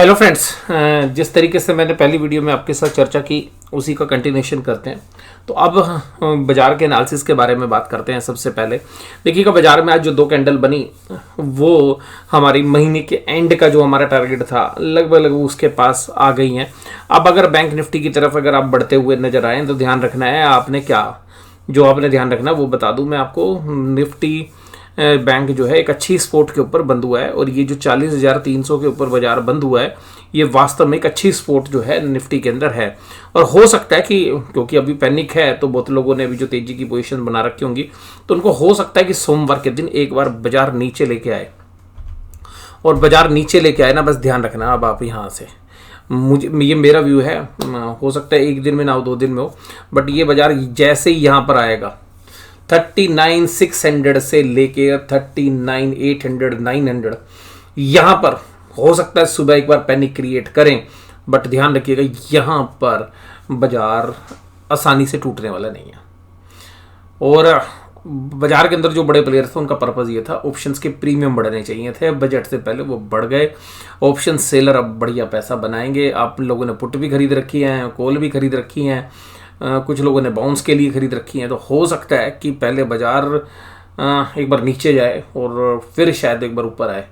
Hello friends, जिस तरीके से मैंने पहली वीडियो में आपके साथ चर्चा की उसी का कंटिन्यूशन करते हैं। तो अब बाजार के एनालिसिस के बारे में बात करते हैं। सबसे पहले देखिएगा, बाजार में आज जो दो कैंडल बनी वो हमारी महीने के एंड का जो हमारा टारगेट था लगभग उसके पास आ गई हैं। अब अगर बैंक निफ्टी की तरफ अगर आप बढ़ते हुए नजर आए तो ध्यान रखना है आपने आपने ध्यान रखना है वो बता दूं मैं आपको। निफ्टी बैंक जो है एक अच्छी स्पोर्ट के ऊपर बंद हुआ है और ये जो 40,300 के ऊपर बाजार बंद हुआ है ये वास्तव में एक अच्छी स्पोर्ट जो है निफ्टी के अंदर है। और हो सकता है कि क्योंकि अभी पैनिक है तो बहुत लोगों ने अभी जो तेजी की पोजीशन बना रखी होंगी तो उनको हो सकता है कि सोमवार के दिन एक बार बाजार नीचे लेके आए। और बाजार नीचे लेके आए ना, बस ध्यान रखना। अब आप यहाँ से ये मेरा व्यू है, हो सकता है एक दिन में ना हो 2 दिन में हो, बट ये बाजार जैसे ही यहाँ पर आएगा 39,600 से लेके 39,800 900 यहां पर हो सकता है सुबह एक बार पैनिक क्रिएट करें। बट ध्यान रखिएगा यहां पर बाजार आसानी से टूटने वाला नहीं है। और बाजार के अंदर जो बड़े प्लेयर थे उनका पर्पस ये था, ऑप्शंस के प्रीमियम बढ़ने चाहिए थे। बजट से पहले वो बढ़ गए। ऑप्शन सेलर अब बढ़िया पैसा बनाएंगे। आप लोगों ने पुट भी खरीद रखी है, कॉल भी खरीद रखी हैं, कुछ लोगों ने बाउंस के लिए खरीद रखी हैं। तो हो सकता है कि पहले बाजार एक बार नीचे जाए और फिर शायद एक बार ऊपर आए।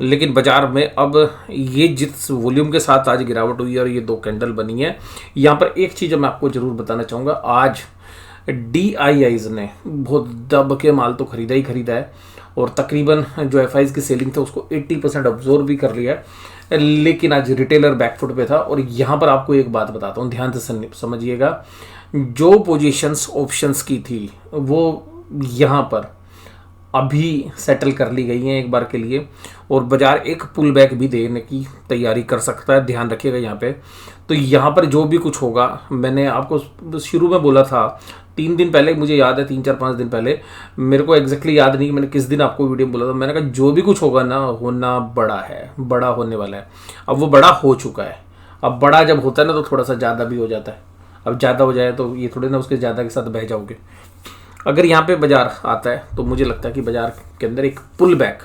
लेकिन बाजार में अब ये जिस वॉल्यूम के साथ आज गिरावट हुई है और ये 2 कैंडल बनी है, यहाँ पर एक चीज़ मैं आपको जरूर बताना चाहूँगा। आज DIIs ने बहुत दब के माल तो खरीदा ही खरीदा है और तकरीबन जो FIs की सेलिंग था उसको 80% अब्जॉर्व भी कर लिया है। लेकिन आज रिटेलर बैकफुट पे था। और यहाँ पर आपको एक बात बताता हूँ, ध्यान से समझिएगा। जो पोजीशंस ऑप्शंस की थी वो यहाँ पर अभी सेटल कर ली गई हैं एक बार के लिए और बाजार एक पुल बैक भी देने की तैयारी कर सकता है। ध्यान रखिएगा यहाँ पे। तो यहाँ पर जो भी कुछ होगा, मैंने आपको शुरू में बोला था 3 दिन पहले, मुझे याद है 3-4-5 दिन पहले, मेरे को एग्जैक्टली याद नहीं कि मैंने किस दिन आपको वीडियो में बोला था। मैंने कहा जो भी कुछ होगा ना, होना बड़ा है, बड़ा होने वाला है। अब वो बड़ा हो चुका है। अब बड़ा जब होता है ना तो थोड़ा सा ज़्यादा भी हो जाता है। अब ज़्यादा हो जाए तो ये थोड़े ना उसके ज़्यादा के साथ बह जाओगे। अगर यहाँ पे बाजार आता है तो मुझे लगता है कि बाजार के अंदर एक पुल बैक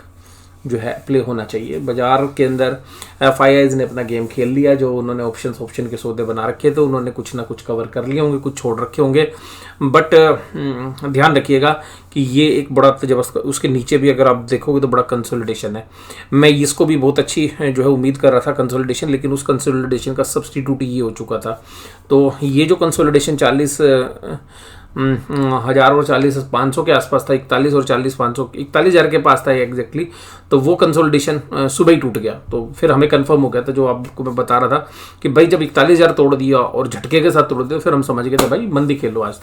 जो है प्ले होना चाहिए। बाजार के अंदर FIIs ने अपना गेम खेल लिया। जो उन्होंने ऑप्शन के सौदे बना रखे थे उन्होंने कुछ ना कुछ कवर कर लिए होंगे, कुछ छोड़ रखे होंगे। बट ध्यान रखिएगा कि ये एक बड़ा जबरदस्त, उसके नीचे भी अगर आप देखोगे तो बड़ा कंसोलिडेशन है। मैं इसको भी बहुत अच्छी जो है उम्मीद कर रहा था कंसोलिडेशन, लेकिन उस कंसोलिडेशन का सब्सटीट्यूट ये हो चुका था। तो ये जो कंसोलिडेशन 40,000 और 40,500 के आसपास था, 41 और 40,500, 41,000 के पास था एग्जैक्टली। तो वो कंसोलिडेशन सुबह ही टूट गया। तो फिर हमें कंफर्म हो गया था, जो आपको मैं बता रहा था कि भाई जब 41,000 तोड़ दिया और झटके के साथ तोड़ दिया फिर हम समझ गए थे भाई मंदी खेलो आज।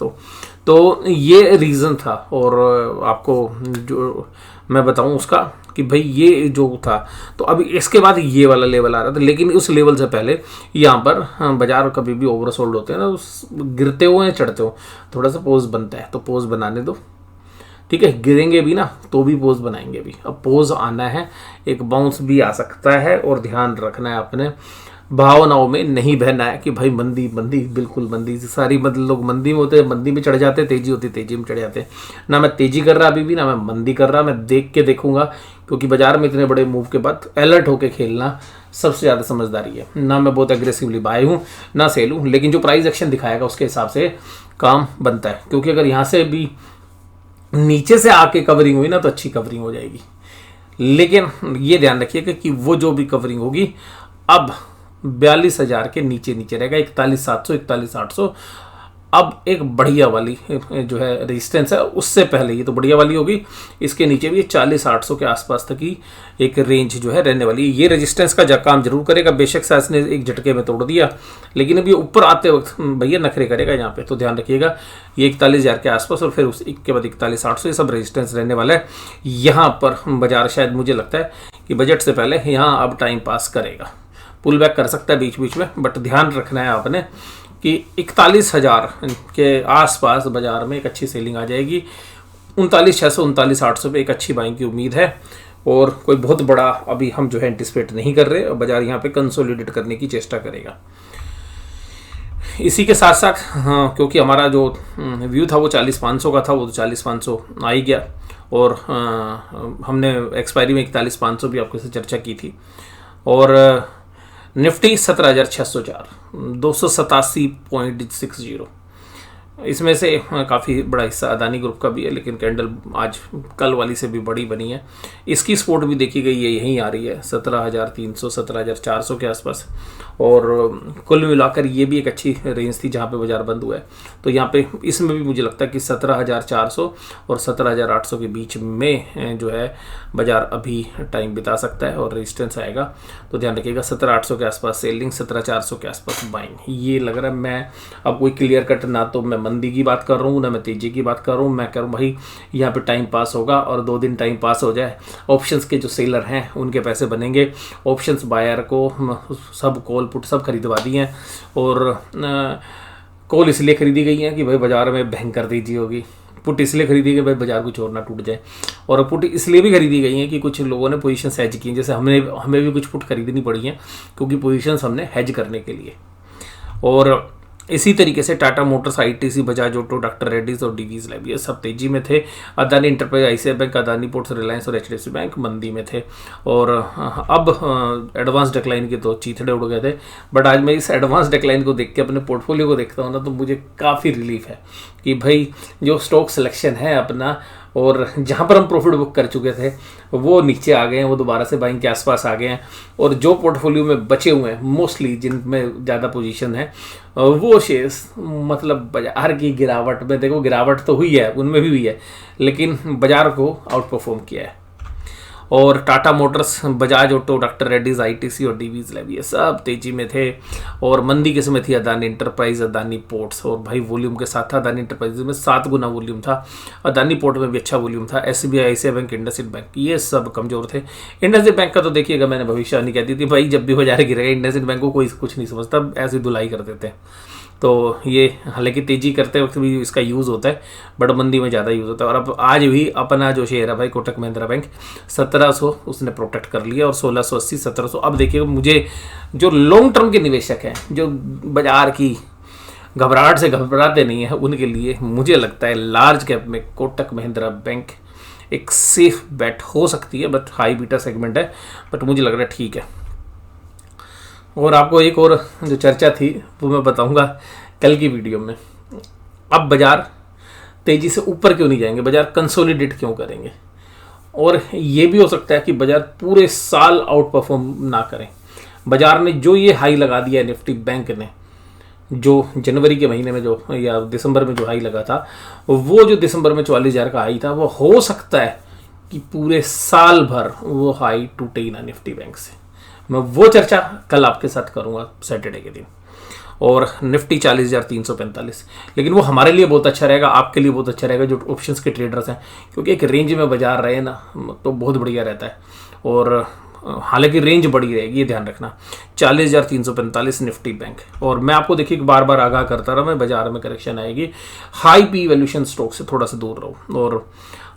तो ये रीज़न था। और आपको जो मैं बताऊं उसका कि भाई ये जो था, तो अभी इसके बाद ये वाला लेवल आ रहा था। लेकिन उस लेवल से पहले यहाँ पर बाजार कभी भी ओवरसोल्ड होते हैं ना, गिरते हो या चढ़ते हो थोड़ा सा पोज बनता है, तो पोज बनाने दो। ठीक है, गिरेंगे भी ना तो भी पोज बनाएंगे भी। अब पोज आना है, एक बाउंस भी आ सकता है। और ध्यान रखना है अपने भावनाओं में नहीं बहना है कि भाई मंदी मंदी, बिल्कुल मंदी। सारी लोग मंदी में होते हैं, मंदी में चढ़ जाते हैं, तेजी होती तेजी में चढ़ जाते हैं। ना मैं तेजी कर रहा अभी भी, ना मैं मंदी कर रहा। मैं देख के देखूंगा, क्योंकि बाजार में इतने बड़े मूव के बाद अलर्ट होकर खेलना सबसे ज़्यादा समझदारी है। ना मैं बहुत एग्रेसिवली बाय हूँ ना सेल हूँ, लेकिन जो प्राइस एक्शन दिखाएगा उसके हिसाब से काम बनता है। क्योंकि अगर यहाँ से भी नीचे से आके कवरिंग हुई ना तो अच्छी कवरिंग हो जाएगी। लेकिन ये ध्यान रखिएगा कि वो जो भी कवरिंग होगी अब 42,000 के नीचे रहेगा, 41,700 41,800। अब एक बढ़िया वाली जो है रेजिस्टेंस है, उससे पहले ये तो बढ़िया वाली होगी, इसके नीचे भी 40,800 के आसपास तक की एक रेंज जो है रहने वाली है। ये रेजिस्टेंस का काम जरूर करेगा। बेशक साइज ने एक झटके में तोड़ दिया, लेकिन अब ये ऊपर आते वक्त भैया नखरे करेगा यहाँ पे। तो ध्यान रखिएगा ये 41,000 के आसपास और फिर उसके बाद 41,800 ये सब रेजिस्टेंस रहने वाला है। यहाँ पर बाजार शायद मुझे लगता है कि बजट से पहले यहाँ अब टाइम पास करेगा, पुल बैक कर सकता है बीच बीच में। बट ध्यान रखना है आपने कि 41,000 के आसपास बाजार में एक अच्छी सेलिंग आ जाएगी। 39,600 39,800 पे एक अच्छी बाइंग की उम्मीद है। और कोई बहुत बड़ा अभी हम जो है एंटिसिपेट नहीं कर रहे। बाजार यहाँ पे कंसोलिडेट करने की चेष्टा करेगा। इसी के साथ साथ क्योंकि हमारा जो व्यू था वो 40,500 का था, वो तो 40,500 आ ही गया। और हमने एक्सपायरी में 41,500 भी आपके साथ चर्चा की थी। और निफ्टी 17,604, 287.60। इसमें से काफ़ी बड़ा हिस्सा अदानी ग्रुप का भी है, लेकिन कैंडल आज कल वाली से भी बड़ी बनी है। इसकी सपोर्ट भी देखी गई है, यहीं आ रही है 17,300 17,400 के आसपास। और कुल मिलाकर ये भी एक अच्छी रेंज थी जहाँ पे बाजार बंद हुआ है। तो यहाँ पे इसमें भी मुझे लगता है कि 17,400 और 17,800 के बीच में जो है बाजार अभी टाइम बिता सकता है और रेजिस्टेंस आएगा। तो ध्यान रखिएगा 17,800 के आसपास सेलिंग, 17,400 के आसपास बाइंग। ये लग रहा है मैं अब कोई क्लियर कट ना तो मैं मंदी की बात कर रहा हूँ ना मैं तेजी की बात कर रहा हूँ, मैं कह रहा हूँ भाई यहाँ पे टाइम पास होगा और 2 दिन टाइम पास हो जाए, ऑप्शंस के जो सेलर हैं उनके पैसे बनेंगे। ऑप्शंस बायर को सब कॉल पुट सब खरीदवा दिए हैं और कॉल इसलिए खरीदी गई हैं कि भाई बाजार में भयंकर तेजी होगी, पुट इसलिए खरीदी गई भाई बाजार कुछ और ना टूट जाए, और पुट इसलिए भी खरीदी गई हैं कि कुछ लोगों ने पोजीशन हेज की हैं। जैसे हमें भी कुछ पुट खरीदनी पड़ी हैं क्योंकि पोजीशंस हमने हेज करने के लिए। और इसी तरीके से Tata Motors, ITC, Bajaj auto, doctor Reddy's और डीवीज लैब ये सब तेजी में थे। Adani enterprise, ICI bank, Adani ports, Reliance और एचडीएफसी बैंक मंदी में थे। और अब एडवांस डिक्लाइन के तो चीथड़े उड़ गए थे। बट आज मैं इस एडवांस डिक्लाइन को देख के अपने पोर्टफोलियो को देखता हूँ ना तो मुझे काफ़ी रिलीफ है कि भाई जो स्टॉक सिलेक्शन है अपना और जहाँ पर हम प्रॉफिट बुक कर चुके थे वो नीचे आ गए हैं, वो दोबारा से बाइंग के आसपास आ गए हैं। और जो पोर्टफोलियो में बचे हुए हैं मोस्टली जिनमें ज़्यादा पोजीशन है वो शेयर्स मतलब बाजार की गिरावट में, देखो गिरावट तो हुई है उनमें भी हुई है लेकिन बाजार को आउट परफॉर्म किया है। और Tata Motors, Bajaj auto, doctor Reddy's, ITC और डीवीज लैब ये सब तेजी में थे। और मंदी किसमें थी? Adani enterprise, Adani ports. और भाई वॉल्यूम के साथ था अदानी एंटरप्राइज में 7 गुना वॉल्यूम था, अदानी पोर्ट में भी अच्छा वॉल्यूम था। SBI, ICI bank, IndusInd bank ये सब कमजोर थे। इंडसइंड बैंक का तो देखिएगा मैंने भविष्यवाणी कह दी थी भाई जब भी बाजार गिरेगा इंडसइंड बैंक को कोई कुछ नहीं समझता, ऐसी धुलाई कर देते हैं। तो ये हालांकि तेजी करते वक्त भी इसका यूज़ होता है बट मंदी में ज़्यादा यूज़ होता है। और अब आज भी अपना जो शेयर है भाई कोटक महिंद्रा बैंक 1700 उसने प्रोटेक्ट कर लिया और 1680 1700। अब देखिए मुझे जो लॉन्ग टर्म के निवेशक हैं जो बाजार की घबराहट से घबराते नहीं है उनके लिए मुझे लगता है लार्ज कैप में कोटक महिंद्रा बैंक एक सेफ बेट हो सकती है। बट हाई बीटा सेगमेंट है बट मुझे लग रहा है ठीक है। और आपको एक और जो चर्चा थी वो मैं बताऊंगा कल की वीडियो में। अब बाजार तेजी से ऊपर क्यों नहीं जाएंगे, बाजार कंसोलिडेट क्यों करेंगे, और ये भी हो सकता है कि बाजार पूरे साल आउट परफॉर्म ना करें। बाजार ने जो ये हाई लगा दिया है निफ्टी बैंक ने, जो जनवरी के महीने में जो या दिसंबर में जो हाई लगा था, वो जो दिसंबर में 44,000 का हाई था, वो हो सकता है कि पूरे साल भर वो हाई टूटे ही ना निफ्टी बैंक से। मैं वो चर्चा कल आपके साथ करूंगा सैटरडे के दिन। और निफ्टी 40,345, लेकिन वो हमारे लिए बहुत अच्छा रहेगा, आपके लिए बहुत अच्छा रहेगा जो ऑप्शंस के ट्रेडर्स हैं, क्योंकि एक रेंज में बाजार रहे ना तो बहुत बढ़िया रहता है। और हालांकि रेंज बड़ी रहेगी, ये ध्यान रखना। 40,345 निफ्टी बैंक। और मैं आपको देखिए बार बार आगाह करता रहा मैं बाजार में करेक्शन आएगी, हाई पी वैल्यूएशन स्टॉक से थोड़ा सा दूर रहो। और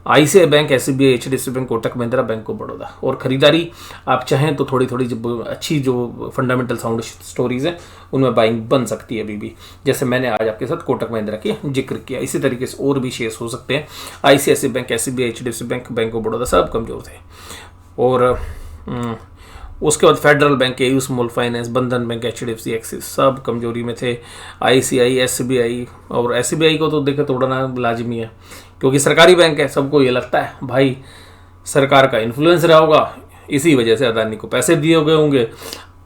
ICI bank, SBI, HDFC bank, Kotak Mahindra, bank of Baroda. और खरीदारी आप चाहें तो थोड़ी थोड़ी जब अच्छी जो फंडामेंटल साउंड स्टोरीज हैं उनमें बाइंग बन सकती है अभी भी, जैसे मैंने आज आपके साथ कोटक महिंद्रा की जिक्र किया। इसी तरीके से और भी शेयर्स हो सकते हैं। ICICI bank, SBI, HDFC bank, bank of Baroda सब कमजोर थे। और उसके बाद federal bank, AU small finance, बंधन बैंक, एचडीएफसी, एक्सिस सब कमजोरी में थे। आईसीआई, एसबीआई, और एसबीआई को तो देखो तोड़ना लाजमी है क्योंकि सरकारी बैंक है, सबको ये लगता है भाई सरकार का इन्फ्लुएंस रहा होगा, इसी वजह से अदानी को पैसे दिए गए होंगे।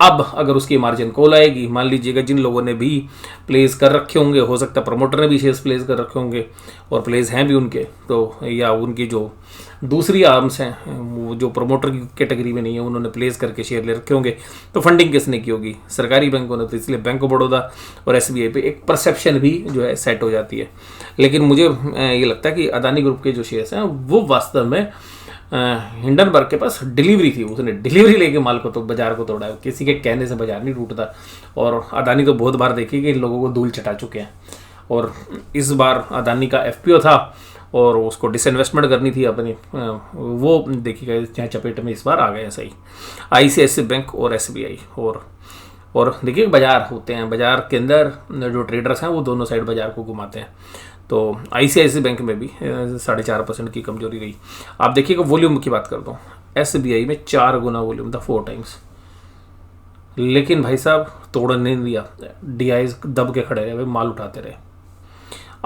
अब अगर उसकी मार्जिन कॉल आएगी, मान लीजिएगा जिन लोगों ने भी प्लेस कर रखे होंगे, हो सकता है प्रमोटर ने भी शेयर्स प्लेस कर रखे होंगे और प्लेस हैं भी उनके, तो या उनकी जो दूसरी आर्म्स हैं वो जो प्रमोटर की कैटेगरी में नहीं है उन्होंने प्लेस करके शेयर ले रखे होंगे, तो फंडिंग किसने की होगी? सरकारी बैंकों ने। तो इसलिए बैंक ऑफ बड़ौदा और एसबीआई पे एक परसेप्शन भी जो है सेट हो जाती है। लेकिन मुझे ये लगता है कि अदानी ग्रुप के जो शेयर्स हैं वो वास्तव में हिंडनबर्ग के पास डिलीवरी थी, उसने डिलीवरी लेके माल को तो बाजार को तोड़ा है, किसी के कहने से बाजार नहीं टूटता। और अदानी तो बहुत बार देखी कि इन लोगों को धूल चटा चुके हैं। और इस बार अदानी का एफपीओ था और उसको डिसइन्वेस्टमेंट करनी थी अपनी, वो देखिएगा यहाँ चपेट में इस बार आ गए सही। आईसीआईसीआई बैंक और एसबीआई। और देखिए बाजार होते हैं, बाजार के अंदर जो ट्रेडर्स हैं वो दोनों साइड बाजार को घुमाते हैं। तो आईसीआईसीआई बैंक में भी 4.5% की कमजोरी रही। आप देखिएगा वॉल्यूम की बात करता हूँ, एसबीआई में 4 गुना वॉल्यूम था, 4 टाइम्स। लेकिन भाई साहब तोड़ने नहीं दिया, डीआईज दब के खड़े रहे भाई, माल उठाते रहे।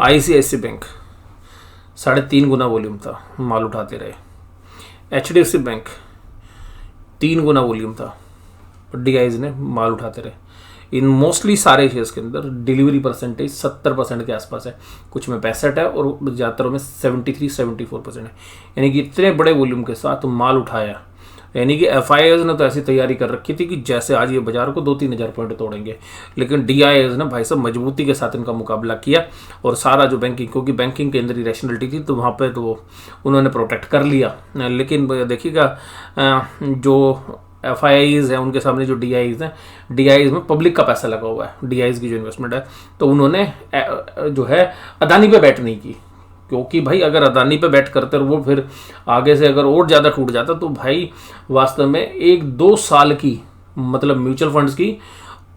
आईसीआईसी बैंक 3.5 गुना वॉल्यूम था, माल उठाते रहे। एचडीएफसी बैंक 3 गुना वॉल्यूम था, डीआईज ने माल उठाते रहे। इन मोस्टली सारे शेयर्स के अंदर डिलीवरी परसेंटेज 70% के आसपास है, कुछ में 65 है और ज़्यादातर में 73-74% है। यानी कि इतने बड़े वॉल्यूम के साथ माल उठाया। यानी कि एफआईआईज ने तो ऐसी तैयारी कर रखी थी कि जैसे आज ये बाजार को 2-3 हज़ार पॉइंट तोड़ेंगे, लेकिन डीआईआईज ने भाई साहब मजबूती के साथ इनका मुकाबला किया और सारा जो बैंकिंग, क्योंकि बैंकिंग के अंदर ही रैशनलिटी थी तो वहाँ पे तो उन्होंने प्रोटेक्ट कर लिया। लेकिन देखिएगा जो एफआईआईज हैं उनके सामने जो डीआईज हैं, डीआईज में पब्लिक का पैसा लगा हुआ है, डीआईज की जो इन्वेस्टमेंट है, तो उन्होंने जो है अदानी पे बैट नहीं की। क्योंकि भाई अगर अदानी पे बैट करते और वो फिर आगे से अगर और ज़्यादा टूट जाता तो भाई वास्तव में 1-2 साल की, मतलब म्यूचुअल फंड्स की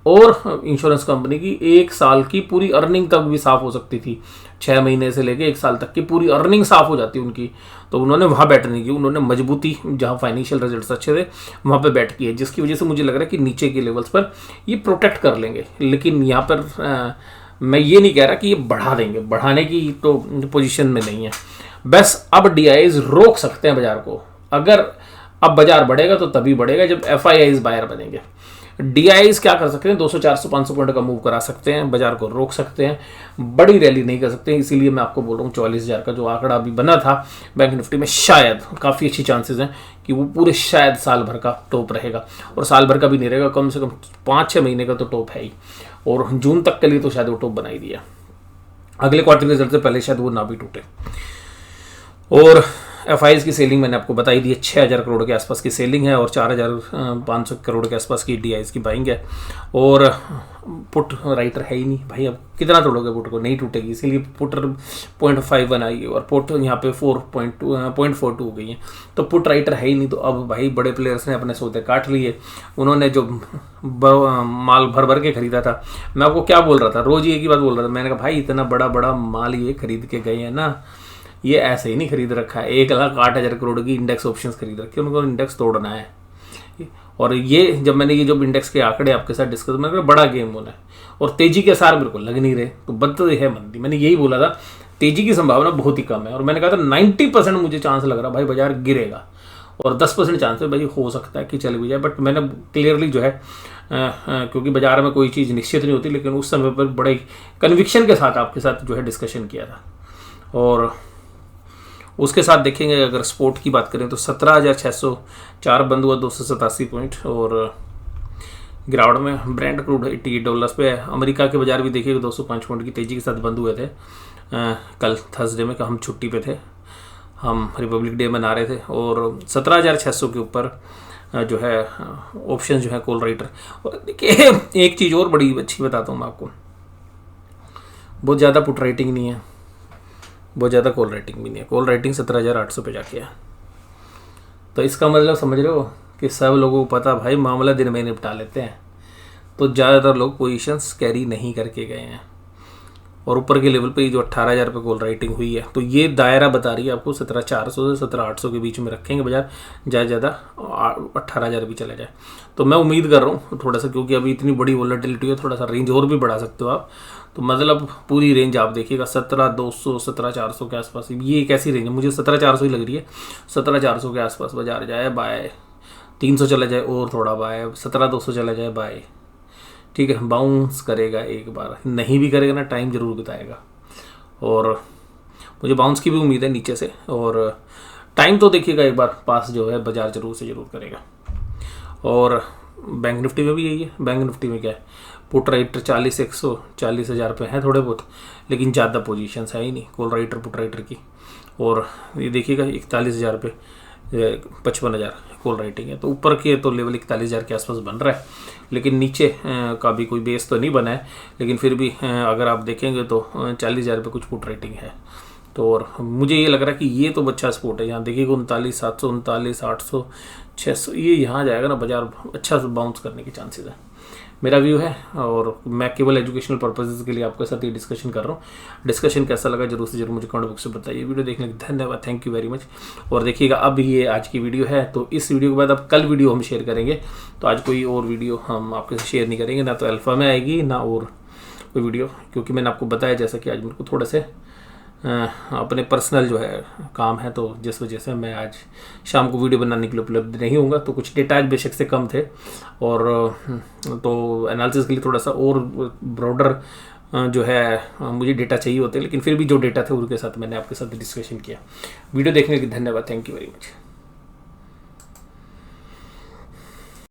और इंश्योरेंस कंपनी की 1 साल की पूरी अर्निंग तक भी साफ हो सकती थी। 6 महीने से लेके 1 साल तक की पूरी अर्निंग साफ हो जाती उनकी। तो उन्होंने वहाँ बैट नहीं की, उन्होंने मजबूती, जहाँ फाइनेंशियल रिजल्ट्स अच्छे थे वहाँ पे बैट किए, जिसकी वजह से मुझे लग रहा है कि नीचे के लेवल्स पर ये प्रोटेक्ट कर लेंगे। लेकिन यहाँ पर मैं ये नहीं कह रहा कि ये बढ़ा देंगे, बढ़ाने की तो पोजीशन में नहीं है। बस अब डीआईज रोक सकते हैं बाजार को। अगर अब बाजार बढ़ेगा तो तभी बढ़ेगा जब एफआईआईज बायर बनेंगे। डीआईज क्या कर सकते हैं, 200, 400, 500 पॉइंट का मूव करा सकते हैं, बाजार को रोक सकते हैं, बड़ी रैली नहीं कर सकते हैं। इसीलिए मैं आपको बोल रहा हूँ 44,000 का जो आंकड़ा अभी बना था बैंक निफ्टी में, शायद काफ़ी अच्छी चांसेस हैं कि वो पूरे शायद साल भर का टॉप रहेगा। और साल भर का भी नहीं रहेगा, कम से कम 5-6 महीने का तो टॉप है ही, और जून तक के लिए तो शायद वो टॉप बना ही दिया। अगले क्वार्टर रिजल्ट से पहले शायद वो ना भी टूटे। और एफआईआईज की सेलिंग मैंने आपको बताई दी है, 6,000 करोड़ के आसपास की सेलिंग है और 4,500 करोड़ के आसपास की डीआईज की बाइंग है। और पुट राइटर है ही नहीं भाई, अब कितना तोड़ोगे पुट को, नहीं टूटेगी, इसीलिए पुट 0.5 बनाई है और पुट यहाँ पे 0.42 हो गई है। तो पुट राइटर है ही नहीं, तो अब भाई बड़े प्लेयर्स ने अपने सौदे काट लिए। उन्होंने जो माल भर भर के खरीदा था, मैं आपको क्या बोल रहा था, रोज ही एक ही बात बोल रहा था, मैंने कहा भाई इतना बड़ा बड़ा माल ये खरीद के गए हैं ना, ये ऐसे ही नहीं खरीद रखा है। 1,08,000 करोड़ की इंडेक्स ऑप्शंस खरीद रखी है, उनको इंडेक्स तोड़ना है। और ये जब मैंने ये जो इंडेक्स के आंकड़े आपके साथ डिस्कस, मैंने कहा बड़ा गेम होना है और तेजी के सार मेरे को लग नहीं रहे, तो बद है मंदी। मैंने यही बोला था तेजी की संभावना बहुत ही कम है, और मैंने कहा था 90% मुझे चांस लग रहा भाई बाजार गिरेगा, और 10% चांस है भाई हो सकता है कि चले भी जाए। बट मैंने क्लियरली जो है क्योंकि बाजार में कोई चीज़ निश्चित नहीं होती, लेकिन उस समय पर बड़े कन्विक्शन के साथ आपके साथ जो है डिस्कशन किया था। और उसके साथ देखेंगे अगर स्पोर्ट की बात करें तो 17,604 बंद हुआ, 287 पॉइंट, और गिरावट में ब्रेंट क्रूड $88 पे है। अमेरिका के बाजार भी देखिएगा 205 पॉइंट की तेजी के साथ बंद हुए थे। कल थर्सडे में हम छुट्टी पे थे, हम रिपब्लिक डे मना रहे थे, और 17,600 के ऊपर जो है ऑप्शन जो है कॉल राइटर। और देखिए एक चीज़ और बड़ी अच्छी बताता हूँ मैं आपको, बहुत ज़्यादा पुट राइटिंग नहीं है, बहुत ज़्यादा कॉल राइटिंग भी नहीं है। कॉल राइटिंग 17,800 पे जाके है। तो इसका मतलब समझ रहे हो कि सब लोगों को पता भाई मामला दिन में निपटा लेते हैं, तो ज़्यादातर लोग पोजीशंस कैरी नहीं करके गए हैं। और ऊपर के लेवल पे जो 18,000 पे कॉल राइटिंग हुई है, तो ये दायरा बता रही है आपको 17,400 से 17,800 के बीच में रखेंगे बाजार, ज़्यादा 18,000 भी चला जाए। तो मैं उम्मीद कर रहा हूँ थोड़ा सा, क्योंकि अभी इतनी बड़ी वॉलेटिलिटी है, थोड़ा सा रेंज और भी बढ़ा सकते हो आप। तो मतलब पूरी रेंज आप देखिएगा 17,200 17,400 के आसपास, ये एक ऐसी रेंज है, मुझे 17,400 ही लग रही है। 17,400 के आसपास बाजार जाए बाय, 300 चला जाए और थोड़ा बाय, 17,200 चला जाए बाय, ठीक है, बाउंस करेगा एक बार, नहीं भी करेगा ना टाइम जरूर बिताएगा। और मुझे बाउंस की भी उम्मीद है नीचे से, और टाइम तो देखिएगा एक बार पास जो है बाजार जरूर से जरूर करेगा। और बैंक निफ्टी में भी यही है। बैंक निफ्टी में क्या है, पुट राइटर 40,000 पे हैं थोड़े बहुत, लेकिन ज़्यादा पोजीशंस है ही नहीं कॉल राइटर पुट राइटर की। और ये देखिएगा 41,000 पे 55,000 कॉल राइटिंग है, तो ऊपर के तो लेवल 41,000 के आसपास बन रहा है, लेकिन नीचे का भी कोई बेस तो नहीं बना है। लेकिन फिर भी अगर आप देखेंगे तो 40,000 पे कुछ पुट राइटिंग है, तो और मुझे ये लग रहा है कि ये तो अच्छा स्पोर्ट है। यहाँ देखिएगा 39, 739, 800, 600, ये यहाँ जाएगा ना, बाजार अच्छा बाउंस करने के चांसेस है, मेरा व्यू है। और मैं केवल एजुकेशनल पर्पसेस के लिए आपके साथ ये डिस्कशन कर रहा हूँ। डिस्कशन कैसा लगा जरूर से जरूर मुझे कमेंट बॉक्स में बताइए। वीडियो देखने के धन्यवाद, थैंक यू वेरी मच। और देखिएगा अब ये आज की वीडियो है, तो इस वीडियो के बाद अब कल वीडियो हम शेयर करेंगे। तो आज कोई और वीडियो हम आपके साथ शेयर नहीं करेंगे, ना तो अल्फा में आएगी ना और कोई वीडियो, क्योंकि मैंने आपको बताया जैसा कि आज मेरे को थोड़ा से अपने पर्सनल जो है काम है, तो जिस वजह से मैं आज शाम को वीडियो बनाने के लिए उपलब्ध नहीं होऊंगा। तो कुछ डेटा आज बेशक से कम थे, और तो एनालिसिस के लिए थोड़ा सा और ब्रॉडर जो है मुझे डेटा चाहिए होते, लेकिन फिर भी जो डेटा थे उनके साथ मैंने आपके साथ डिस्कशन किया। वीडियो देखने के लिए धन्यवाद, थैंक यू वेरी मच।